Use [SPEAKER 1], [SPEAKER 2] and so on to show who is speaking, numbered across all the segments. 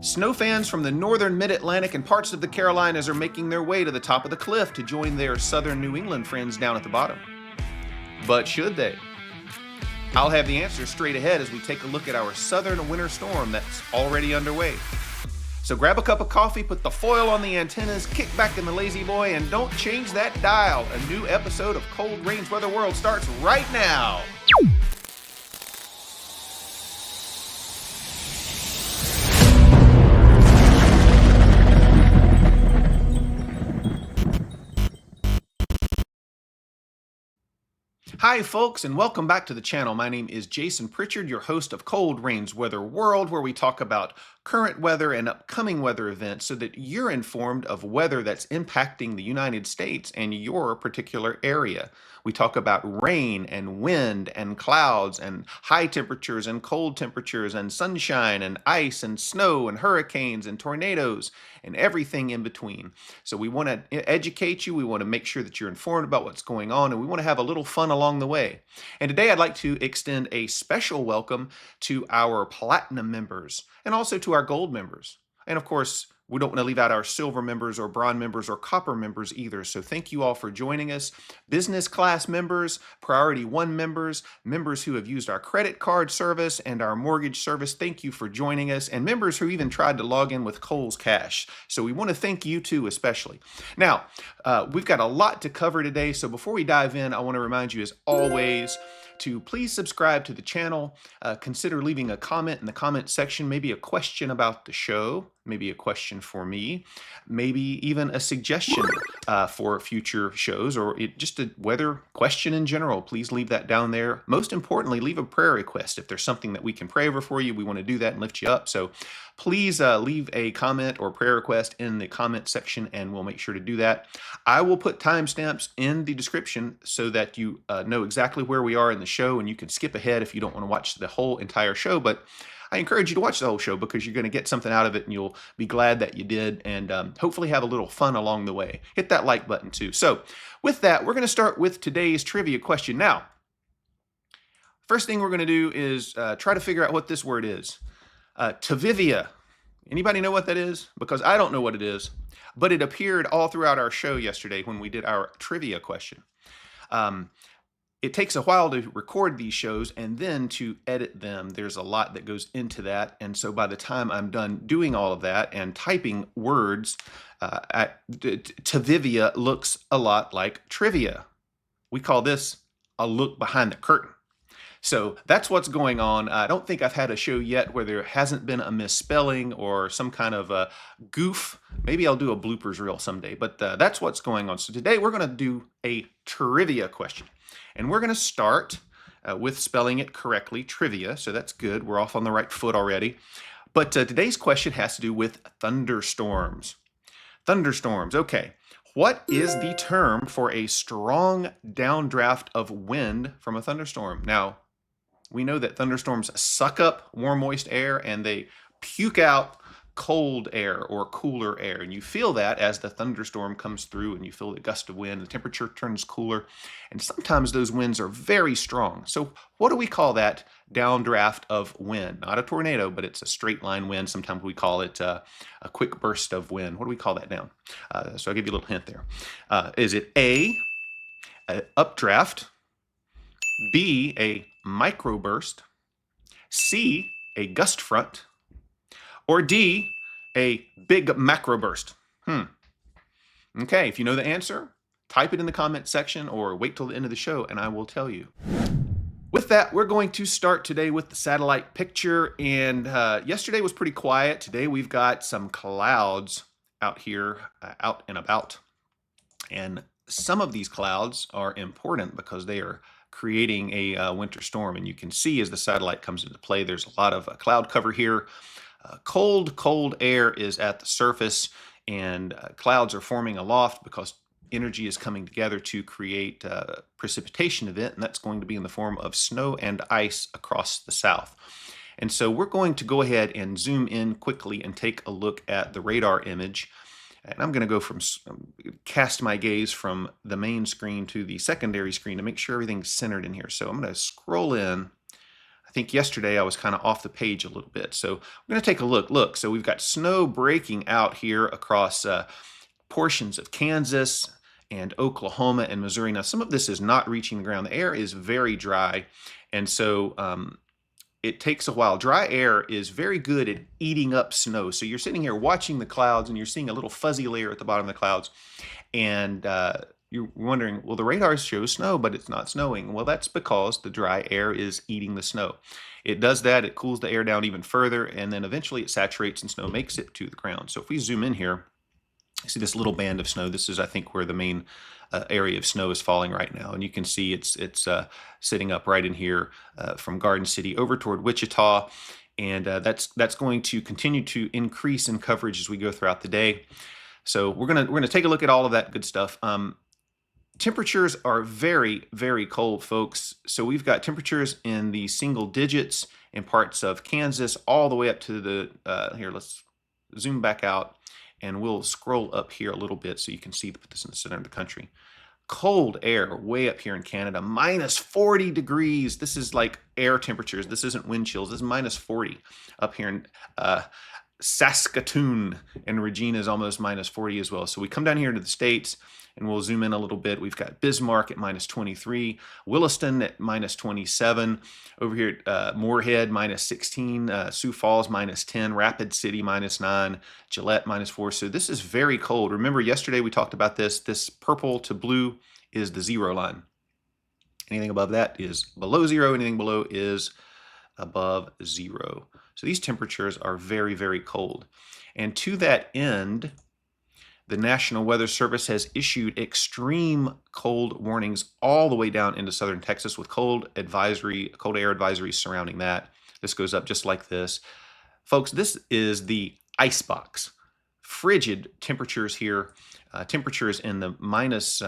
[SPEAKER 1] Snow fans from the northern mid-Atlantic and parts of the Carolinas are making their way to the top of the cliff to join their southern New England friends down at the bottom. But should they? I'll have the answer straight ahead as we take a look at our southern winter storm that's already underway. So grab a cup of coffee, put the foil on the antennas, kick back in the lazy boy, and don't change that dial. A new episode of Cold Range Weather World starts right now. Hi folks, and welcome back to the channel. My name is Jason Pritchard, your host of Cold Range Weather World, where we talk about current weather and upcoming weather events so that you're informed of weather that's impacting the United States and your particular area. We talk about rain and wind and clouds and high temperatures and cold temperatures and sunshine and ice and snow and hurricanes and tornadoes and everything in between. So we want to educate you, we want to make sure that you're informed about what's going on, and we want to have a little fun along the way. And today I'd like to extend a special welcome to our Platinum members and also to our Gold members. And of course, we don't want to leave out our Silver members or Bronze members or Copper members either. So thank you all for joining us. Business class members, Priority 1 members, members who have used our credit card service and our mortgage service, thank you for joining us. And members who even tried to log in with Kohl's Cash. So we want to thank you too, especially. Now, we've got a lot to cover today. So before we dive in, I want to remind you as always, to please subscribe to the channel. Consider leaving a comment in the comment section, maybe a question about the show, maybe a question for me, maybe even a suggestion for future shows, or just a weather question in general. Please leave that down there. Most importantly, leave a prayer request. If there's something that we can pray over for you, we want to do that and lift you up. So please leave a comment or prayer request in the comment section, and we'll make sure to do that. I will put timestamps in the description so that you know exactly where we are in the show, and you can skip ahead if you don't want to watch the whole entire show. But I encourage you to watch the whole show because you're going to get something out of it, and you'll be glad that you did, and hopefully have a little fun along the way. Hit that like button too. So with that, we're going to start with today's trivia question. Now, first thing we're going to do is try to figure out what this word is. Tavivia. Anybody know what that is? Because I don't know what it is, but it appeared all throughout our show yesterday when we did our trivia question. It takes a while to record these shows and then to edit them. There's a lot that goes into that. And so by the time I'm done doing all of that and typing words, Tavivia looks a lot like trivia. We call this a look behind the curtain. So that's what's going on. I don't think I've had a show yet where there hasn't been a misspelling or some kind of a goof. Maybe I'll do a bloopers reel someday, but that's what's going on. So today we're going to do a trivia question. And we're going to start with spelling it correctly, trivia. So that's good. We're off on the right foot already. But today's question has to do with thunderstorms. Thunderstorms. Okay. What is the term for a strong downdraft of wind from a thunderstorm? Now, we know that thunderstorms suck up warm, moist air and they puke out cold air or cooler air. And you feel that as the thunderstorm comes through and you feel the gust of wind, the temperature turns cooler. And sometimes those winds are very strong. So what do we call that downdraft of wind? Not a tornado, but it's a straight line wind. Sometimes we call it a quick burst of wind. What do we call that down? So I'll give you a little hint there. Is it A, an updraft, B, a microburst, C, a gust front, or D, a big macroburst? Okay, if you know the answer, type it in the comment section or wait till the end of the show and I will tell you. With that, we're going to start today with the satellite picture. And yesterday was pretty quiet. Today we've got some clouds out here, out and about. And some of these clouds are important because they are creating a winter storm. And you can see as the satellite comes into play, there's a lot of cloud cover here. Cold air is at the surface, and clouds are forming aloft because energy is coming together to create a precipitation event, and that's going to be in the form of snow and ice across the south. And so we're going to go ahead and zoom in quickly and take a look at the radar image. And I'm going to go cast my gaze from the main screen to the secondary screen to make sure everything's centered in here. So I'm going to scroll in think yesterday I was kind of off the page a little bit. So we're going to take a look. Look, so we've got snow breaking out here across portions of Kansas and Oklahoma and Missouri. Now, some of this is not reaching the ground. The air is very dry, and so it takes a while. Dry air is very good at eating up snow. So you're sitting here watching the clouds, and you're seeing a little fuzzy layer at the bottom of the clouds, and you're wondering, well, the radar shows snow, but it's not snowing. Well, that's because the dry air is eating the snow. It does that, it cools the air down even further, and then eventually it saturates and snow makes it to the ground. So if we zoom in here, you see this little band of snow. This is, I think, where the main area of snow is falling right now. And you can see it's sitting up right in here from Garden City over toward Wichita. And that's going to continue to increase in coverage as we go throughout the day. So we're gonna take a look at all of that good stuff. Temperatures are very, very cold, folks. So we've got temperatures in the single digits in parts of Kansas all the way up to the, here, let's zoom back out and we'll scroll up here a little bit so you can see, put this in the center of the country. Cold air way up here in Canada, minus 40 degrees. This is like air temperatures. This isn't wind chills. This is minus 40 up here in Saskatoon, and Regina is almost minus 40 as well. So we come down here to the States and we'll zoom in a little bit. We've got Bismarck at minus 23, Williston at minus 27, over here at Moorhead minus 16, Sioux Falls minus 10, Rapid City minus 9, Gillette minus 4. So this is very cold. Remember yesterday we talked about this. This purple to blue is the 0 line. Anything above that is below 0. Anything below is above 0. So these temperatures are very, very cold. And to that end, the National Weather Service has issued extreme cold warnings all the way down into southern Texas with cold air advisories surrounding that. This goes up just like this. Folks, this is the ice box. Frigid temperatures here. Temperatures in the minus,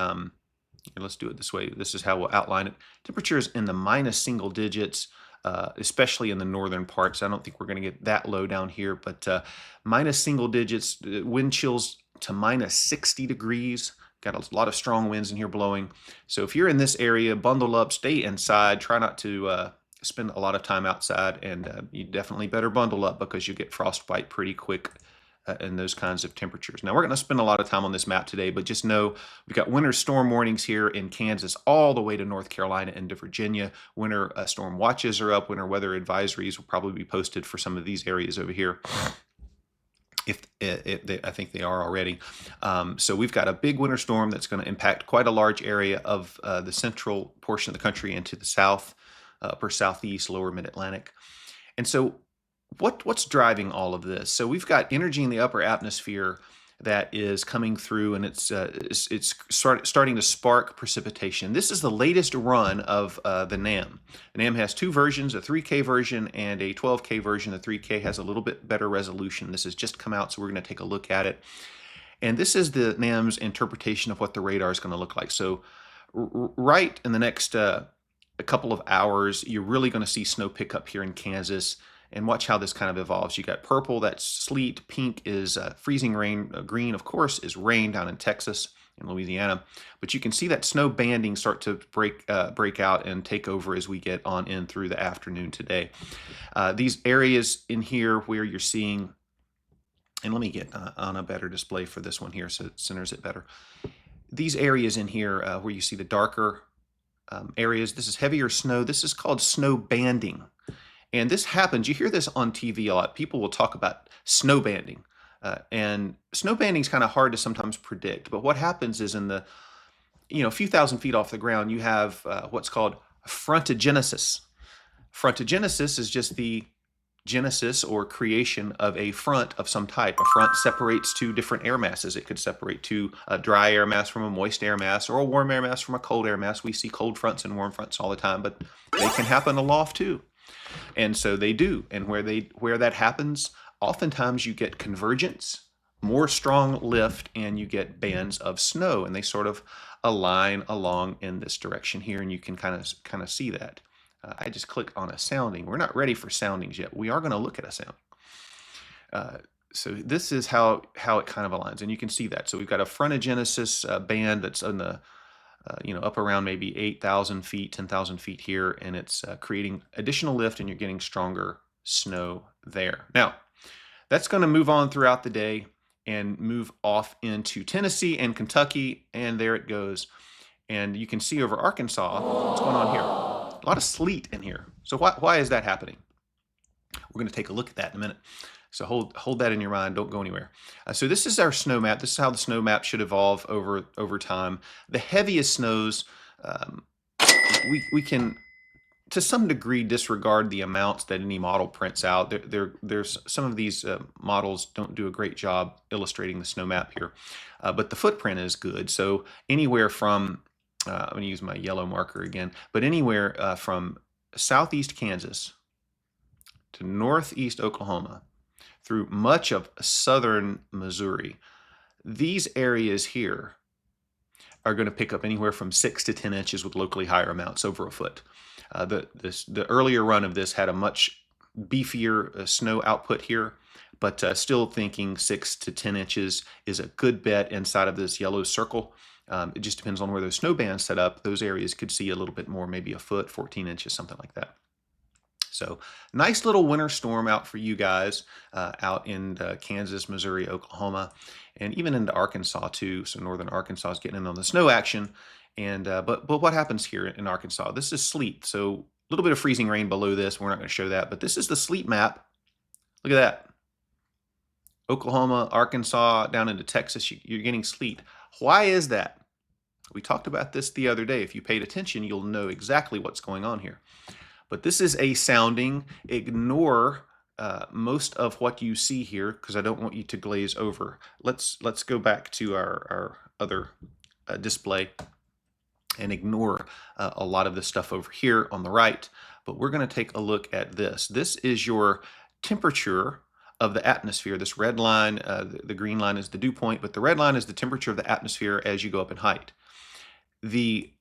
[SPEAKER 1] let's do it this way. This is how we'll outline it. Temperatures in the minus single digits, especially in the northern parts. I don't think we're going to get that low down here, but minus single digits, wind chills to minus 60 degrees. Got a lot of strong winds in here blowing. So if you're in this area, bundle up, stay inside, try not to spend a lot of time outside, and you definitely better bundle up because you get frostbite pretty quick in those kinds of temperatures. Now we're going to spend a lot of time on this map today, but just know we've got winter storm warnings here in Kansas all the way to North Carolina and to Virginia. Winter storm watches are up. Winter weather advisories will probably be posted for some of these areas over here. I think they are already. So we've got a big winter storm that's going to impact quite a large area of the central portion of the country into the south, upper southeast, lower mid-Atlantic. And so what's driving all of this? So we've got energy in the upper atmosphere that is coming through, and it's starting to spark precipitation. This is the latest run of the NAM. The NAM has two versions, a 3K version and a 12K version. The 3K has a little bit better resolution. This has just come out, so we're going to take a look at it. And this is the NAM's interpretation of what the radar is going to look like. So right in the next a couple of hours, you're really going to see snow pick up here in Kansas. And watch how this kind of evolves. You got purple, that's sleet. Pink is freezing rain. Green, of course, is rain down in Texas and Louisiana. But you can see that snow banding start to break out and take over as we get on in through the afternoon today. These areas in here where you're seeing, and let me get on a better display for this one here so it centers it better. These areas in here where you see the darker areas, this is heavier snow. This is called snow banding. And this happens, you hear this on TV a lot. People will talk about snow banding. And snow banding is kind of hard to sometimes predict. But what happens is in the, a few thousand feet off the ground, you have what's called frontogenesis. Frontogenesis is just the genesis or creation of a front of some type. A front separates two different air masses. It could separate a dry air mass from a moist air mass, or a warm air mass from a cold air mass. We see cold fronts and warm fronts all the time, but they can happen aloft too. And so they do. And where that happens, oftentimes you get convergence, more strong lift, and you get bands of snow, and they sort of align along in this direction here, and you can kind of see that. I just clicked on a sounding. We're not ready for soundings yet. We are going to look at a sounding. So this is how it kind of aligns, and you can see that. So we've got a frontogenesis band that's on the up around maybe 8,000 feet, 10,000 feet here, and it's creating additional lift and you're getting stronger snow there. Now, that's going to move on throughout the day and move off into Tennessee and Kentucky, and there it goes. And you can see over Arkansas, what's going on here? A lot of sleet in here. So why is that happening? We're going to take a look at that in a minute. So hold that in your mind. Don't go anywhere. So this is our snow map. This is how the snow map should evolve over time. The heaviest snows, we can, to some degree, disregard the amounts that any model prints out. There's some of these models don't do a great job illustrating the snow map here, but the footprint is good. So anywhere from, I'm going to use my yellow marker again, but anywhere from southeast Kansas to northeast Oklahoma, through much of southern Missouri, these areas here are going to pick up anywhere from 6 to 10 inches with locally higher amounts, over a foot. The earlier run of this had a much beefier snow output here, but still thinking 6 to 10 inches is a good bet inside of this yellow circle. It just depends on where those snow bands set up. Those areas could see a little bit more, maybe a foot, 14 inches, something like that. So nice little winter storm out for you guys out in Kansas, Missouri, Oklahoma, and even into Arkansas too. So northern Arkansas is getting in on the snow action. And but what happens here in Arkansas? This is sleet. So a little bit of freezing rain below this. We're not going to show that, but this is the sleet map. Look at that. Oklahoma, Arkansas, down into Texas, you're getting sleet. Why is that? We talked about this the other day. If you paid attention, you'll know exactly what's going on here. But this is a sounding. Ignore most of what you see here because I don't want you to glaze over. Let's go back to our other display and ignore a lot of the stuff over here on the right. But we're going to take a look at this. This is your temperature of the atmosphere. This red line, the green line is the dew point, but the red line is the temperature of the atmosphere as you go up in height. The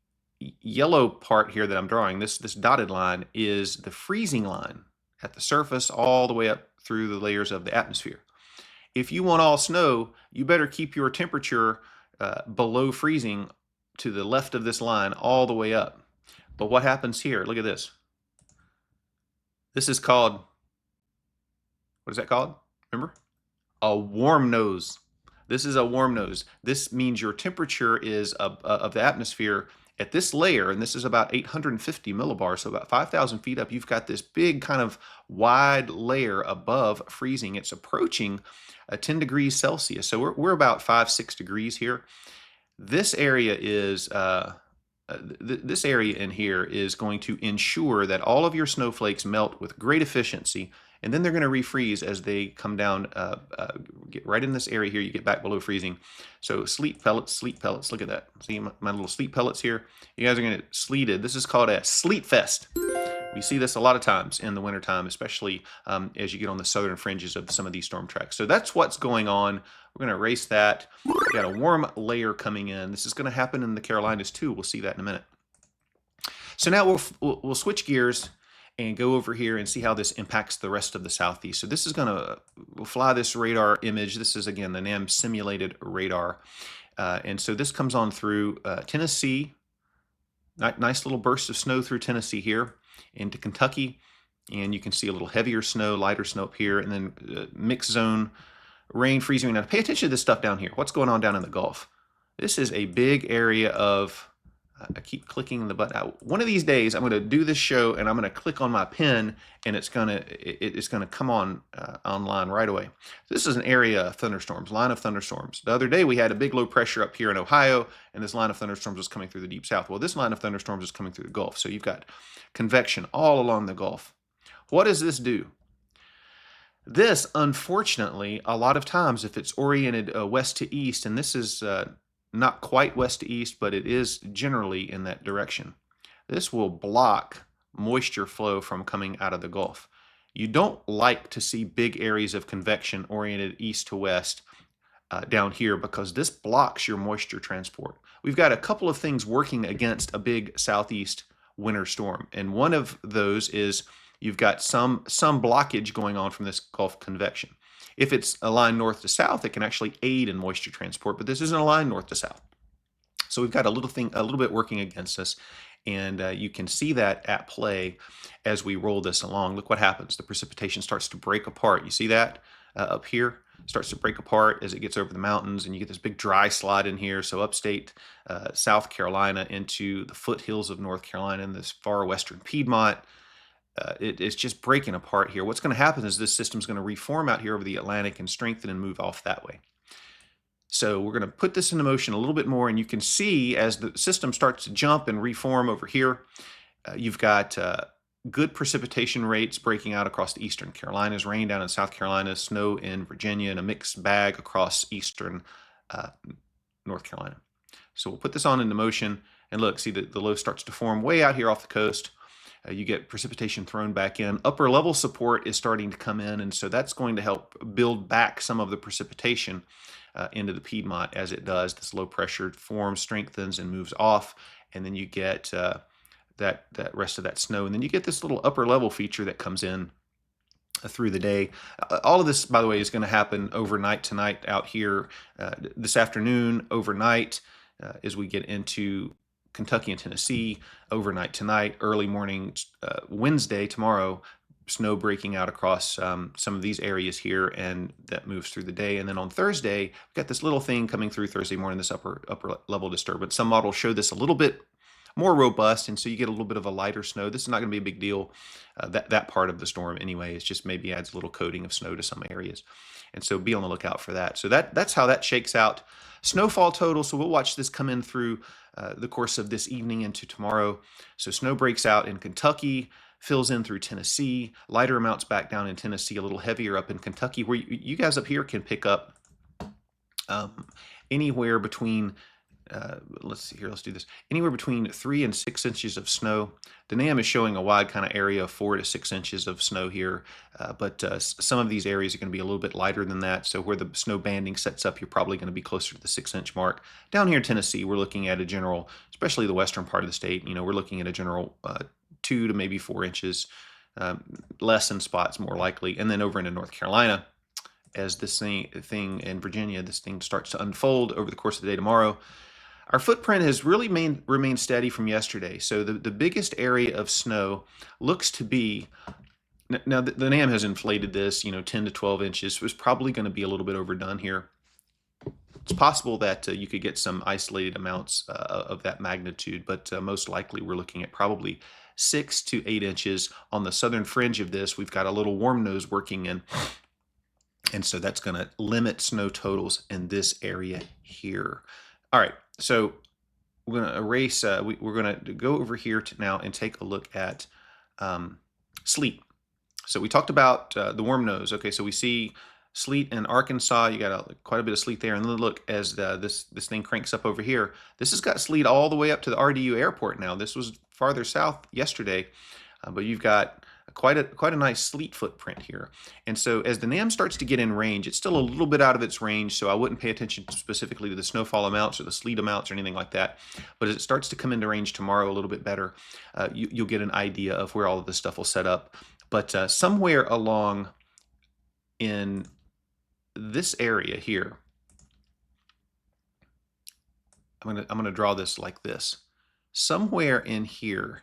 [SPEAKER 1] yellow part here that I'm drawing, this dotted line, is the freezing line at the surface all the way up through the layers of the atmosphere. If you want all snow, you better keep your temperature below freezing to the left of this line all the way up. But what happens here? Look at this. This is called, what is that called? Remember? A warm nose. This is a warm nose. This means your temperature is of the atmosphere at this layer, and this is about 850 millibars, so about 5,000 feet up, you've got this big kind of wide layer above freezing. It's approaching 10 degrees Celsius, so we're about 5-6 degrees here. This area is this area in here is going to ensure that all of your snowflakes melt with great efficiency, and then they're going to refreeze as they come down. Get right in this area here, you get back below freezing. So sleet pellets, look at that. See my little sleet pellets here? You guys are going to get sleeted. This is called a sleet fest. We see this a lot of times in the wintertime, especially as you get on the southern fringes of some of these storm tracks. So that's what's going on. We're going to erase that. We've got a warm layer coming in. This is going to happen in the Carolinas too. We'll see that in a minute. So now we'll switch gears and go over here and see how this impacts the rest of the Southeast. So this is we'll fly this radar image. This is, again, the NAM simulated radar. And so this comes on through Tennessee. Nice little burst of snow through Tennessee here into Kentucky. And you can see a little heavier snow, lighter snow up here, and then mixed zone, rain, freezing. Now pay attention to this stuff down here. What's going on down in the Gulf? This is a big area of, I keep clicking the button. One of these days, I'm going to do this show, and I'm going to click on my pen, and it's going to come on online right away. This is an area of thunderstorms, line of thunderstorms. The other day, we had a big low pressure up here in Ohio, and this line of thunderstorms was coming through the deep south. Well, this line of thunderstorms is coming through the Gulf, so you've got convection all along the Gulf. What does this do? This, unfortunately, a lot of times, if it's oriented west to east, and this is not quite west to east, but it is generally in that direction, this will block moisture flow from coming out of the Gulf. You don't like to see big areas of convection oriented east to west down here because this blocks your moisture transport. We've got a couple of things working against a big southeast winter storm, and one of those is you've got some blockage going on from this Gulf convection. If it's a line north to south, it can actually aid in moisture transport, but this isn't a line north to south. So we've got a little bit working against us, and you can see that at play as we roll this along. Look what happens. The precipitation starts to break apart. You see that up here? Starts to break apart as it gets over the mountains, and you get this big dry slide in here. So upstate South Carolina into the foothills of North Carolina and this far western Piedmont. It's just breaking apart here. What's going to happen is this system's going to reform out here over the Atlantic and strengthen and move off that way. So we're going to put this into motion a little bit more, and you can see as the system starts to jump and reform over here, you've got good precipitation rates breaking out across the eastern Carolinas, rain down in South Carolina, snow in Virginia, and a mixed bag across eastern North Carolina. So we'll put this on into motion, and look, see the low starts to form way out here off the coast. You get precipitation thrown back in. Upper level support is starting to come in, and so that's going to help build back some of the precipitation into the Piedmont. As it does, this low pressure forms, strengthens, and moves off, and then you get that rest of that snow, and then you get this little upper level feature that comes in through the day. All of this, by the way, is going to happen overnight tonight out here this afternoon, overnight, as we get into Kentucky and Tennessee, overnight tonight, early morning Wednesday, tomorrow, snow breaking out across some of these areas here, and that moves through the day. And then on Thursday, we've got this little thing coming through Thursday morning, this upper level disturbance. Some models show this a little bit more robust, and so you get a little bit of a lighter snow. This is not going to be a big deal, that part of the storm anyway. It's just maybe adds a little coating of snow to some areas. And so be on the lookout for that. So that's how that shakes out. Snowfall total, so we'll watch this come in through the course of this evening into tomorrow. So snow breaks out in Kentucky, fills in through Tennessee, lighter amounts back down in Tennessee, a little heavier up in Kentucky, where you guys up here can pick up anywhere between let's see here, let's do this. Anywhere between 3 and 6 inches of snow. The NAM is showing a wide kind of area of 4 to 6 inches of snow here, but some of these areas are going to be a little bit lighter than that. So where the snow banding sets up, you're probably going to be closer to the 6-inch mark. Down here in Tennessee, we're looking at a general, especially the western part of the state, we're looking at a general 2 to maybe 4 inches, less in spots more likely. And then over into North Carolina, as this thing in Virginia, this thing starts to unfold over the course of the day tomorrow, our footprint has really remained steady from yesterday. So the biggest area of snow looks to be, now the NAM has inflated this, 10 to 12 inches. It was probably going to be a little bit overdone here. It's possible that you could get some isolated amounts of that magnitude, but most likely we're looking at probably 6 to 8 inches. On the southern fringe of this, we've got a little warm nose working in, and so that's going to limit snow totals in this area here. All right, so we're going to erase, we're going to go over here now and take a look at sleet. So we talked about the warm nose. Okay, so we see sleet in Arkansas. You got quite a bit of sleet there. And then look, as this thing cranks up over here, this has got sleet all the way up to the RDU airport now. This was farther south yesterday, but you've got quite a nice sleet footprint here. And so as the NAM starts to get in range, it's still a little bit out of its range, so I wouldn't pay attention specifically to the snowfall amounts or the sleet amounts or anything like that. But as it starts to come into range tomorrow a little bit better, you'll get an idea of where all of this stuff will set up. But somewhere along in this area here, I'm gonna draw this like this. Somewhere in here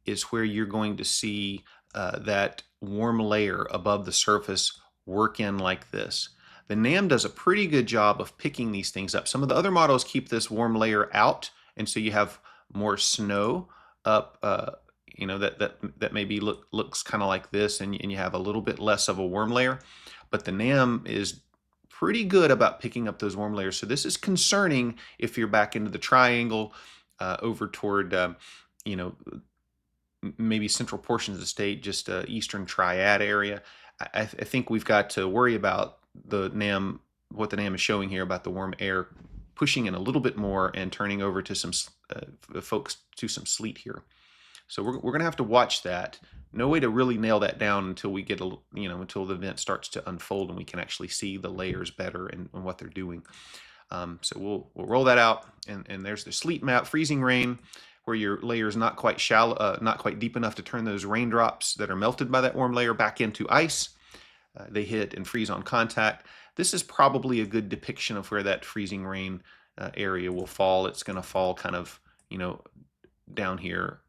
[SPEAKER 1] is where you're going to see that warm layer above the surface work in like this. The NAM does a pretty good job of picking these things up. Some of the other models keep this warm layer out, and so you have more snow up, that maybe looks kind of like this, and you have a little bit less of a warm layer. But the NAM is pretty good about picking up those warm layers. So this is concerning if you're back into the triangle over toward, maybe central portions of the state, just eastern triad area. I think we've got to worry about the NAM, what the NAM is showing here about the warm air pushing in a little bit more and turning over to some folks to some sleet here. So we're going to have to watch that. No way to really nail that down until we get until the event starts to unfold and we can actually see the layers better and what they're doing. So we'll roll that out, and there's the sleet map, freezing rain, where your layer is not quite shallow, not quite deep enough to turn those raindrops that are melted by that warm layer back into ice. They hit and freeze on contact. This is probably a good depiction of where that freezing rain area will fall. It's going to fall kind of, down here,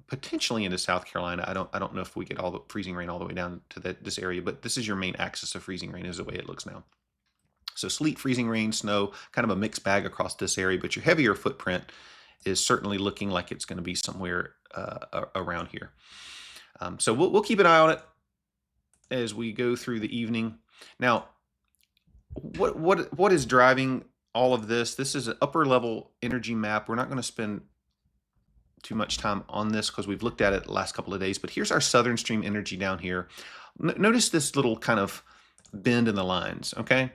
[SPEAKER 1] potentially into South Carolina. I don't know if we get all the freezing rain all the way down to this area, but this is your main axis of freezing rain is the way it looks now. So sleet, freezing rain, snow, kind of a mixed bag across this area, but your heavier footprint is certainly looking like it's going to be somewhere around here. So we'll keep an eye on it as we go through the evening. Now, what is driving all of this? This is an upper level energy map. We're not going to spend too much time on this because we've looked at it the last couple of days, but here's our southern stream energy down here. Notice this little kind of bend in the lines, okay?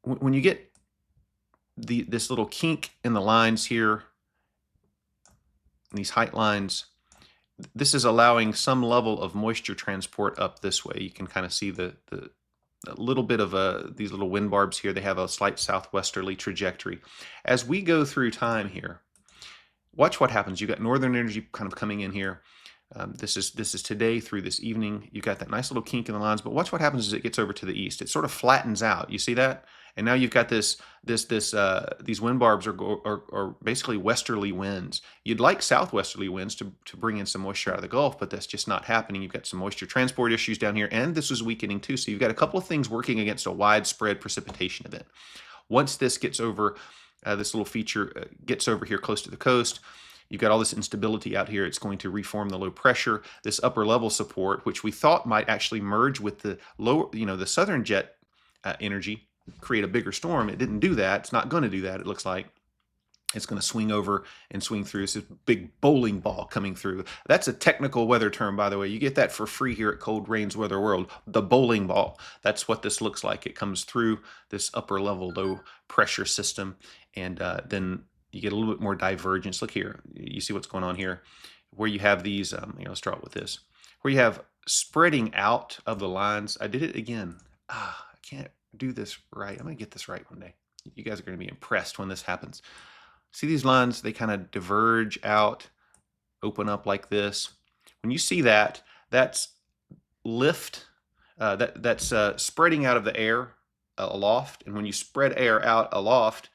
[SPEAKER 1] When you get this little kink in the lines here, these height lines, this is allowing some level of moisture transport up this way. You can kind of see a little bit of these little wind barbs here. They have a slight southwesterly trajectory. As we go through time here, watch what happens. You got northern energy kind of coming in here. This is today through this evening. You got that nice little kink in the lines, but watch what happens as it gets over to the east. It sort of flattens out. You see that? And now you've got these wind barbs are basically westerly winds. You'd like southwesterly winds to bring in some moisture out of the Gulf, but that's just not happening. You've got some moisture transport issues down here, and this is weakening too. So you've got a couple of things working against a widespread precipitation event. Once this gets over, this little feature gets over here close to the coast, you've got all this instability out here. It's going to reform the low pressure, this upper level support, which we thought might actually merge with the lower, the southern jet energy, create a bigger storm. It didn't do that. It's not going to do that. It looks like it's going to swing over and swing through. It's this big bowling ball coming through. That's a technical weather term, by the way. You get that for free here at Cold Rain's Weather World. The bowling ball. That's what this looks like. It comes through this upper level low pressure system, and then you get a little bit more divergence. Look here. You see what's going on here, where you have these. Let's start with this, where you have spreading out of the lines. I did it again. I can't do this right. I'm going to get this right one day. You guys are going to be impressed when this happens. See these lines? They kind of diverge out, open up like this. When you see that, that's lift. That's spreading out of the air aloft. And when you spread air out aloft,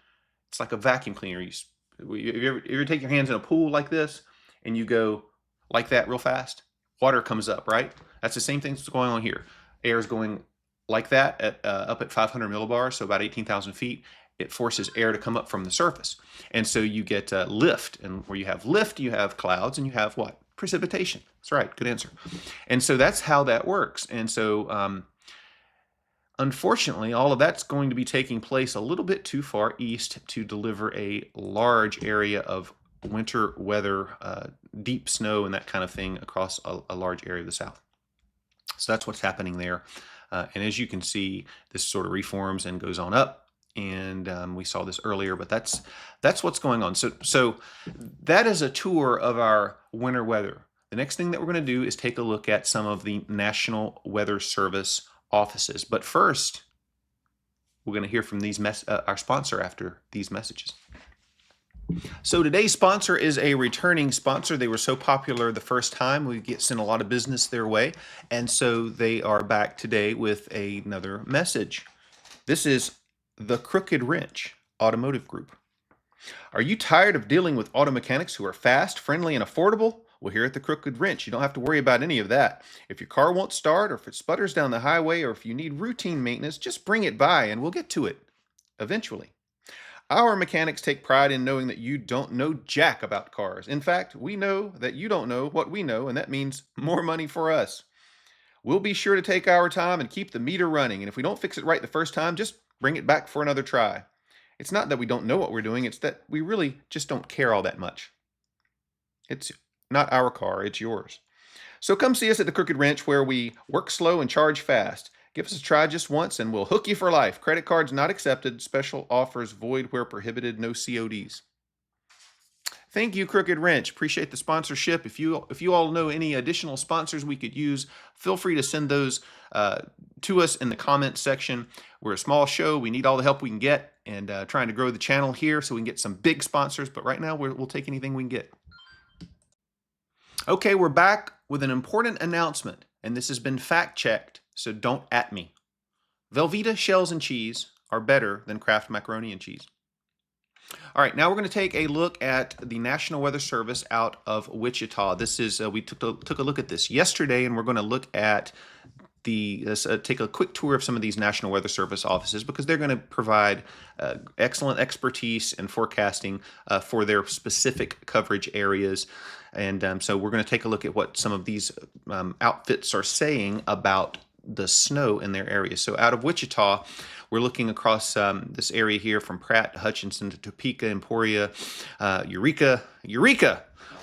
[SPEAKER 1] it's like a vacuum cleaner. You ever take your hands in a pool like this and you go like that real fast? Water comes up, right? That's the same thing that's going on here. Air is going like that up at 500 millibars, so about 18,000 feet. It forces air to come up from the surface. And so you get lift. And where you have lift, you have clouds, and you have what? Precipitation. That's right. Good answer. And so that's how that works. And so unfortunately, all of that's going to be taking place a little bit too far east to deliver a large area of winter weather, deep snow and that kind of thing across a large area of the South. So that's what's happening there. And as you can see, this sort of reforms and goes on up. And we saw this earlier, but that's what's going on. So that is a tour of our winter weather. The next thing that we're going to do is take a look at some of the National Weather Service offices. But first, we're going to hear from our sponsor after these messages. So today's sponsor is a returning sponsor. They were so popular the first time, we sent a lot of business their way. And so they are back today with another message. This is the Crooked Wrench Automotive Group. Are you tired of dealing with auto mechanics who are fast, friendly, and affordable? Well, here at the Crooked Wrench, you don't have to worry about any of that. If your car won't start, or if it sputters down the highway, or if you need routine maintenance, just bring it by and we'll get to it eventually. Our mechanics take pride in knowing that you don't know jack about cars. In fact, we know that you don't know what we know, and that means more money for us. We'll be sure to take our time and keep the meter running, and if we don't fix it right the first time, just bring it back for another try. It's not that we don't know what we're doing, it's that we really just don't care all that much. It's not our car, it's yours. So come see us at the Crooked Wrench, where we work slow and charge fast. Give us a try just once and we'll hook you for life. Credit cards not accepted. Special offers void where prohibited. No CODs. Thank you, Crooked Wrench. Appreciate the sponsorship. If you all know any additional sponsors we could use, feel free to send those to us in the comments section. We're a small show. We need all the help we can get, and trying to grow the channel here so we can get some big sponsors. But right now, we'll take anything we can get. Okay, we're back with an important announcement, and this has been fact-checked, so don't at me. Velveeta shells and cheese are better than Kraft macaroni and cheese. All right, now we're going to take a look at the National Weather Service out of Wichita. This is we took a look at this yesterday, and we're going to look at take a quick tour of some of these National Weather Service offices because they're going to provide excellent expertise and forecasting for their specific coverage areas. And so we're going to take a look at what some of these outfits are saying about the snow in their area. So out of Wichita, we're looking across this area here from Pratt, Hutchinson to Topeka, Emporia, Eureka.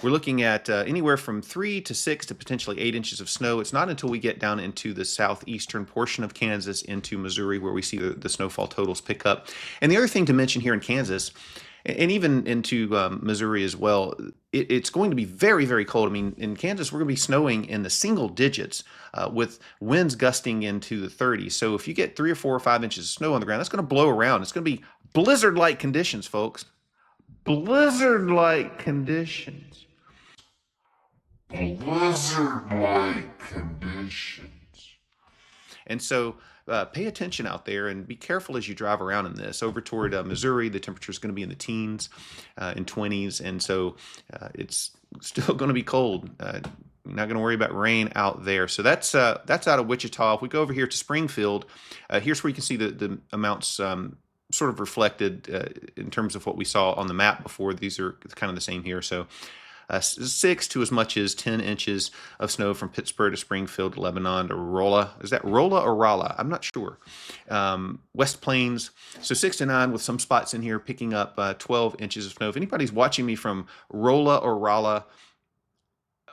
[SPEAKER 1] We're looking at anywhere from 3 to 6 to potentially 8 inches of snow. It's not until we get down into the southeastern portion of Kansas into Missouri where we see the snowfall totals pick up. And the other thing to mention here in Kansas, and even into Missouri as well, it's going to be very, very cold. I mean, in Kansas, we're going to be snowing in the single digits with winds gusting into the 30s. So if you get 3 or 4 or 5 inches of snow on the ground, that's going to blow around. It's going to be blizzard-like conditions, folks. Blizzard-like conditions. Blizzard-like conditions. And so pay attention out there and be careful as you drive around in this. Over toward Missouri, the temperature is going to be in the teens, in 20s, and so it's still going to be cold. You're not going to worry about rain out there. So that's out of Wichita. If we go over here to Springfield, here's where you can see the amounts sort of reflected in terms of what we saw on the map before. These are kind of the same here. So 6 to as much as 10 inches of snow from Pittsburgh to Springfield, Lebanon to Rolla. Is that Rolla or Rolla? I'm not sure. West Plains, so 6 to 9 with some spots in here picking up 12 inches of snow. If anybody's watching me from Rolla or Rolla,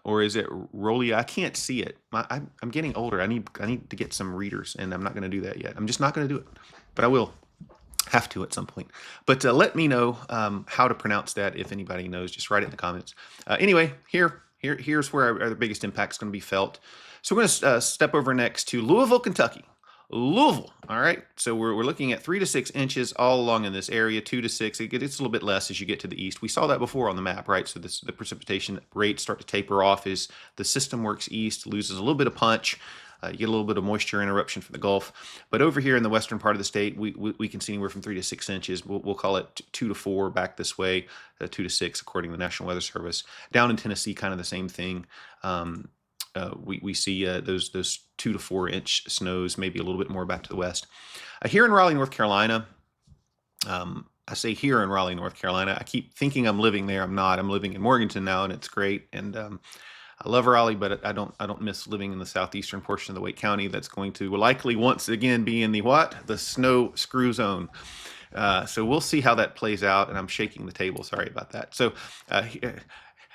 [SPEAKER 1] or is it Rolia? I can't see it. I'm getting older. I need to get some readers, and I'm not going to do that yet. I'm just not going to do it, but I will. Have to at some point. But let me know how to pronounce that if anybody knows. Just write it in the comments. Anyway, here's where our biggest impact is going to be felt. So we're going to step over next to Louisville, Kentucky. Louisville. All right. So we're looking at 3 to 6 inches all along in this area. 2 to 6. It gets a little bit less as you get to the east. We saw that before on the map, right? So the precipitation rates start to taper off as the system works east, loses a little bit of punch. You get a little bit of moisture interruption from the Gulf. But over here in the western part of the state, we can see anywhere from 3 to 6 inches. We'll call it 2 to 4 back this way, 2 to 6 according to the National Weather Service. Down in Tennessee, kind of the same thing. We see those 2 to 4 inch snows, maybe a little bit more back to the west. Here in Raleigh, North Carolina, I say here in Raleigh, North Carolina, I keep thinking I'm living there. I'm not. I'm living in Morganton now, and it's great. And I love Raleigh, but I don't miss living in the southeastern portion of the Wake County. That's going to likely once again be in the what? The snow screw zone. So we'll see how that plays out. And I'm shaking the table. Sorry about that. So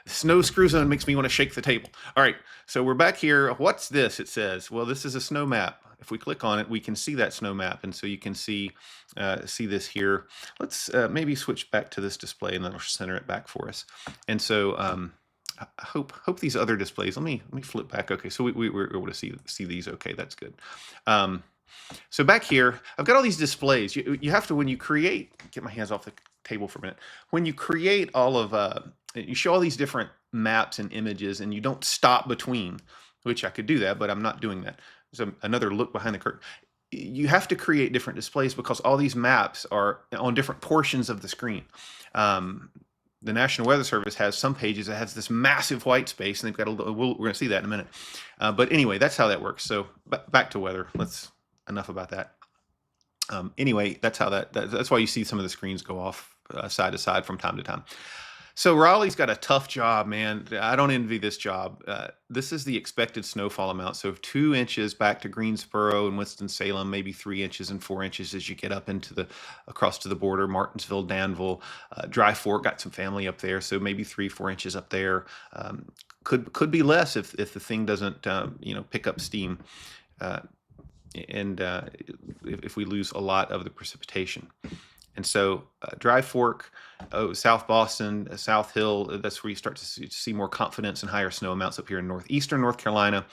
[SPEAKER 1] snow screw zone makes me want to shake the table. All right. So we're back here. What's this? It says, well, this is a snow map. If we click on it, we can see that snow map. And so you can see this here. Let's maybe switch back to this display and then it'll center it back for us. And so I hope these other displays. Let me flip back. Okay, so we're able to see these. Okay, that's good. So back here, I've got all these displays. You have to, when you create, get my hands off the table for a minute. When you create all of, you show all these different maps and images, and you don't stop between, which I could do that, but I'm not doing that. So another look behind the curtain. You have to create different displays because all these maps are on different portions of the screen. The National Weather Service has some pages that has this massive white space, and they've got we're going to see that in a minute. But anyway, that's how that works. So back to weather. Enough about that. Anyway, that's how that's why you see some of the screens go off side to side from time to time. So Raleigh's got a tough job, man. I don't envy this job. This is the expected snowfall amount. So 2 inches back to Greensboro and Winston-Salem, maybe 3 inches and 4 inches as you get up into across to the border, Martinsville, Danville, Dry Fork, got some family up there. So maybe 3-4 inches up there. Could be less if the thing doesn't, pick up steam. And if we lose a lot of the precipitation. And so Dry Fork, South Boston, South Hill, that's where you start to see more confidence and higher snow amounts up here in northeastern North Carolina.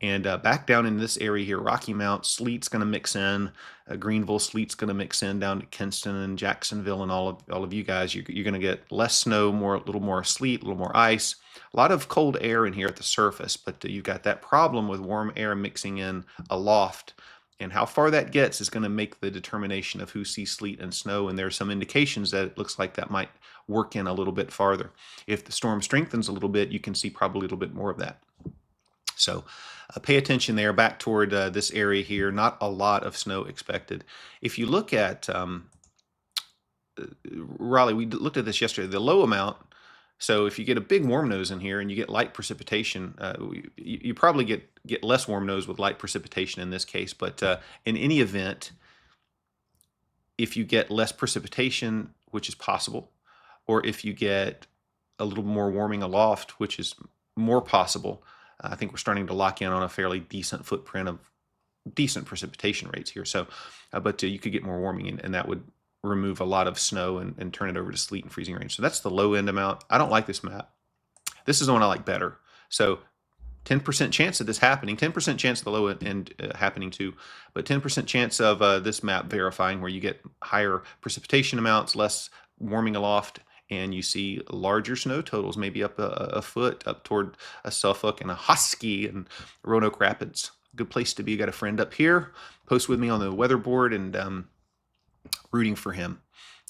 [SPEAKER 1] And back down in this area here, Rocky Mount, sleet's going to mix in. Greenville, sleet's going to mix in down to Kinston and Jacksonville and all of you guys. You're going to get less snow, a little more sleet, a little more ice. A lot of cold air in here at the surface, but you've got that problem with warm air mixing in aloft And how far that gets is going to make the determination of who sees sleet and snow. And there are some indications that it looks like that might work in a little bit farther. If the storm strengthens a little bit, you can see probably a little bit more of that. So pay attention there. Back toward this area here, not a lot of snow expected. If you look at Raleigh, we looked at this yesterday, the low amount. So if you get a big warm nose in here and you get light precipitation, you probably get less warm nose with light precipitation in this case. But in any event, if you get less precipitation, which is possible, or if you get a little more warming aloft, which is more possible, I think we're starting to lock in on a fairly decent footprint of decent precipitation rates here. So, but you could get more warming, and that would remove a lot of snow and turn it over to sleet and freezing range. So that's the low end amount. I don't like this map. This is the one I like better. So 10% chance of this happening, 10% chance of the low end happening too, but 10% chance of this map verifying, where you get higher precipitation amounts, less warming aloft, and you see larger snow totals, maybe up a foot up toward a Suffolk and a Husky and Roanoke Rapids. Good place to be. Got a friend up here. Post with me on the weather board, and rooting for him.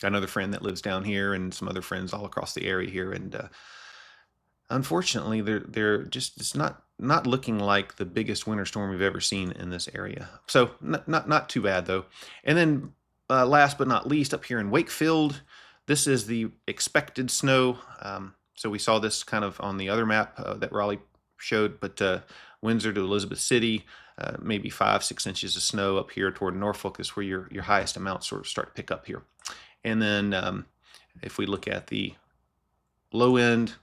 [SPEAKER 1] Got another friend that lives down here, and some other friends all across the area here. And unfortunately, they're just, it's not looking like the biggest winter storm we've ever seen in this area. So not too bad though. And then last but not least, up here in Wakefield, this is the expected snow. So we saw this kind of on the other map that Raleigh showed, but Windsor to Elizabeth City, maybe 5-6 inches of snow up here toward Norfolk is where your highest amounts sort of start to pick up here. And then if we look at the low end,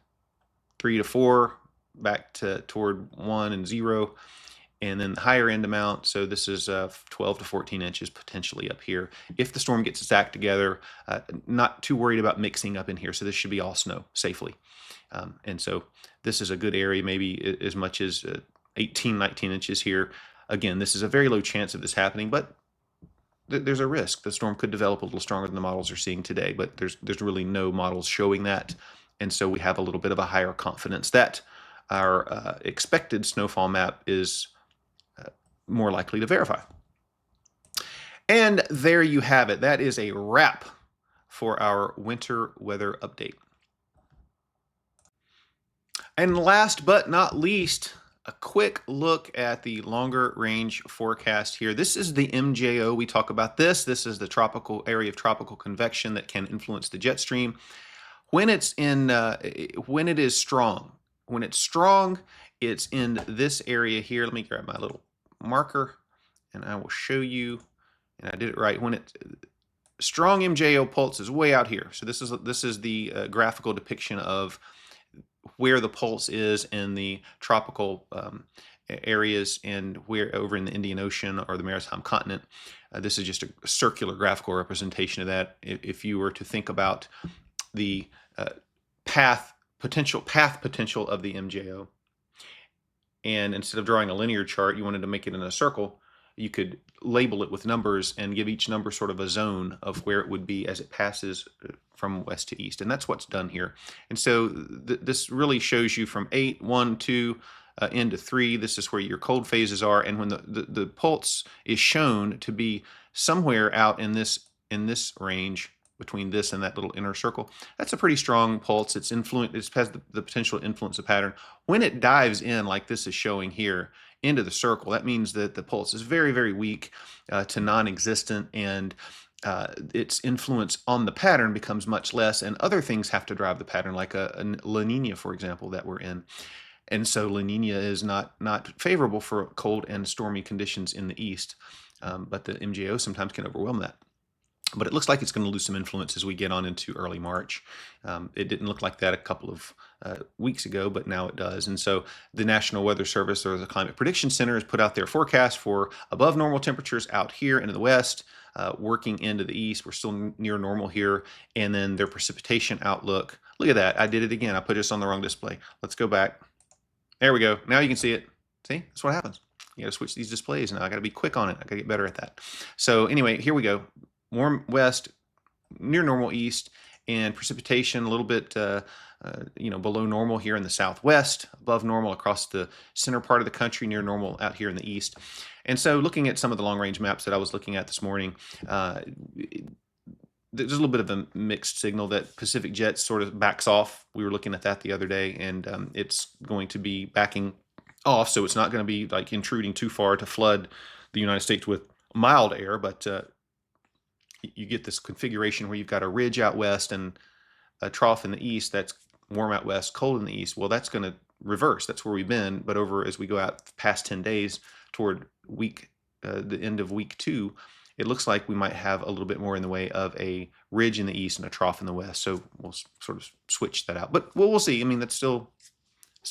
[SPEAKER 1] 3 to 4, back toward 1 and 0, and then the higher end amount. So this is 12 to 14 inches potentially up here. If the storm gets its act together, not too worried about mixing up in here. So this should be all snow safely. And so this is a good area, maybe as much as 18, 19 inches here. Again, this is a very low chance of this happening, but there's a risk. The storm could develop a little stronger than the models are seeing today, but there's really no models showing that. And so we have a little bit of a higher confidence that our expected snowfall map is more likely to verify. And there you have it. That is a wrap for our winter weather update. And last but not least, a quick look at the longer range forecast here. This is the MJO. We talk about this. This is the tropical area of tropical convection that can influence the jet stream. When it's in, when it is strong, it's in this area here. Let me grab my little marker and I will show you, and I did it right. When it's strong, MJO pulse is way out here. So this is the graphical depiction of where the pulse is in the tropical areas and where over in the Indian Ocean or the Maritime Continent. This is just a circular graphical representation of that. If you were to think about the path potential of the MJO, and instead of drawing a linear chart, you wanted to make it in a circle, you could label it with numbers and give each number sort of a zone of where it would be as it passes from west to east. And that's what's done here. And so this really shows you from 8, 1, 2, into 3. This is where your cold phases are. And when the pulse is shown to be somewhere out in this range, between this and that little inner circle, that's a pretty strong pulse. It has the potential to influence the pattern. When it dives in, like this is showing here, into the circle, that means that the pulse is very, very weak to non-existent, and its influence on the pattern becomes much less, and other things have to drive the pattern, like a La Nina, for example, that we're in. And so La Nina is not favorable for cold and stormy conditions in the east, but the MJO sometimes can overwhelm that. But it looks like it's going to lose some influence as we get on into early March. It didn't look like that a couple of weeks ago, but now it does. And so the National Weather Service, or the Climate Prediction Center, has put out their forecast for above normal temperatures out here into the west, working into the east. We're still near normal here. And then their precipitation outlook. Look at that. I did it again. I put this on the wrong display. Let's go back. There we go. Now you can see it. See, that's what happens. You got to switch these displays now. I got to be quick on it. I got to get better at that. So anyway, here we go. Warm west, near normal east, and precipitation a little bit below normal here in the southwest, above normal across the center part of the country, near normal out here in the east. And so looking at some of the long-range maps that I was looking at this morning, there's a little bit of a mixed signal that Pacific Jets sort of backs off. We were looking at that the other day, and it's going to be backing off, so it's not going to be like intruding too far to flood the United States with mild air, but you get this configuration where you've got a ridge out west and a trough in the east that's warm out west, cold in the east. Well, that's going to reverse. That's where we've been, but over as we go out past 10 days toward the end of week 2, it looks like we might have a little bit more in the way of a ridge in the east and a trough in the west. So we'll sort of switch that out. But we'll see. I mean, that's still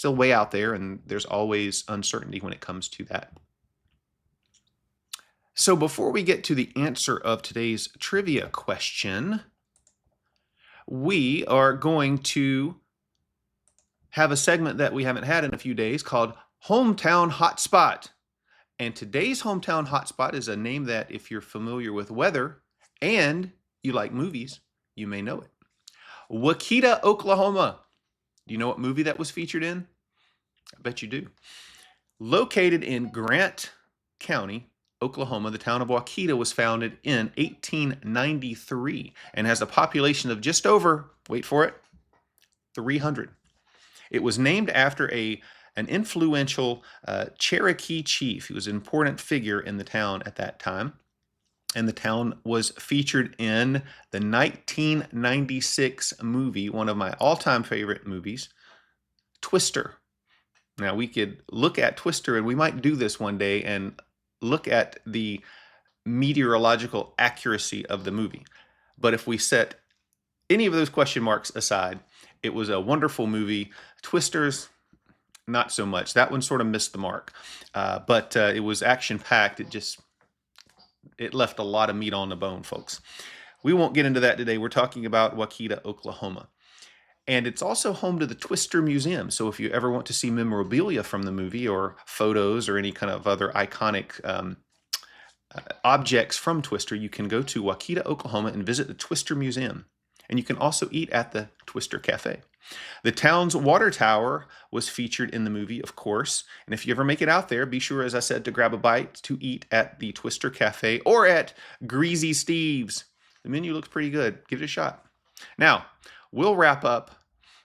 [SPEAKER 1] way out there, and there's always uncertainty when it comes to that. So before we get to the answer of today's trivia question, we are going to have a segment that we haven't had in a few days called Hometown Hotspot. And today's Hometown Hotspot is a name that, if you're familiar with weather and you like movies, you may know it. Waukeeta, Oklahoma. Do you know what movie that was featured in? I bet you do. Located in Grant County, Oklahoma, the town of Waukeeta was founded in 1893 and has a population of just over, wait for it, 300. It was named after an influential Cherokee chief. He was an important figure in the town at that time. And the town was featured in the 1996 movie, one of my all-time favorite movies, Twister. Now, we could look at Twister, and we might do this one day and look at the meteorological accuracy of the movie. But if we set any of those question marks aside, it was a wonderful movie. Twisters, not so much. That one sort of missed the mark. But it was action-packed. It left a lot of meat on the bone, folks. We won't get into that today. We're talking about Waukeeta, Oklahoma. And it's also home to the Twister Museum. So if you ever want to see memorabilia from the movie or photos or any kind of other iconic objects from Twister, you can go to Waukeeta, Oklahoma and visit the Twister Museum. And you can also eat at the Twister Cafe. The town's water tower was featured in the movie, of course. And if you ever make it out there, be sure, as I said, to grab a bite to eat at the Twister Cafe or at Greasy Steve's. The menu looks pretty good. Give it a shot. Now, we'll wrap up.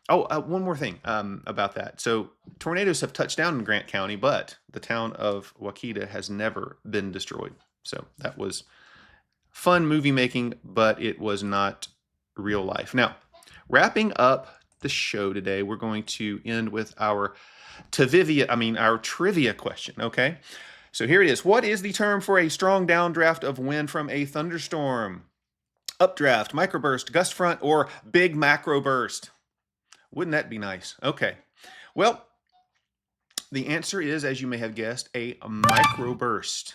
[SPEAKER 1] One more thing about that. So tornadoes have touched down in Grant County, but the town of Waukeeta has never been destroyed. So that was fun movie making, but it was not real life. Now, wrapping up the show today, we're going to end with our trivia question, okay? So here it is. What is the term for a strong downdraft of wind from a thunderstorm? Updraft, microburst, gust front, or big macro burst? Wouldn't that be nice? Okay. Well, the answer is, as you may have guessed, a microburst.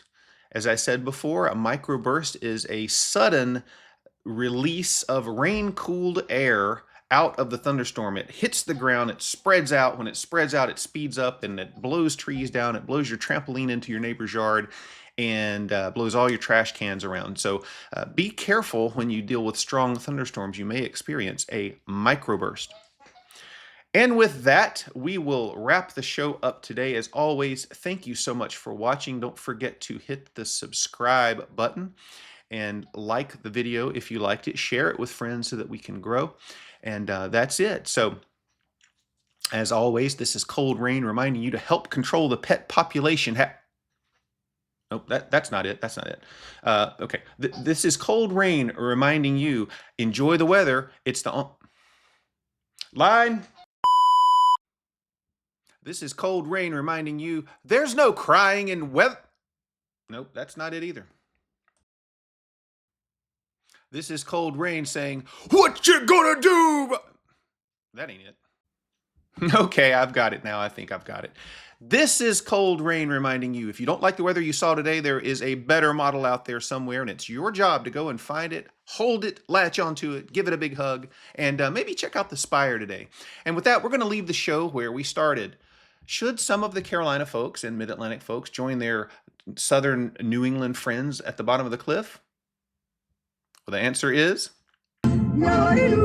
[SPEAKER 1] As I said before, a microburst is a sudden release of rain-cooled air out of the thunderstorm. It hits the ground, it spreads out. When it spreads out, it speeds up and it blows trees down. It blows your trampoline into your neighbor's yard and blows all your trash cans around. So be careful when you deal with strong thunderstorms. You may experience a microburst. And with that, we will wrap the show up today. As always, thank you so much for watching. Don't forget to hit the subscribe button and like the video if you liked it. Share it with friends so that we can grow. And that's it. So, as always, this is Cold Rain reminding you to help control the pet population. Nope, that's not it. That's not it. Okay, this is Cold Rain reminding you, enjoy the weather. It's the line. This is Cold Rain reminding you, there's no crying in weather. Nope, that's not it either. This is Cold Rain saying, what you gonna do? That ain't it. Okay, I've got it now. I think I've got it. This is Cold Rain reminding you, if you don't like the weather you saw today, there is a better model out there somewhere, and it's your job to go and find it, hold it, latch onto it, give it a big hug, and maybe check out the Spire today. And with that, we're going to leave the show where we started. Should some of the Carolina folks and Mid-Atlantic folks join their southern New England friends at the bottom of the cliff? Well, the answer is
[SPEAKER 2] Realize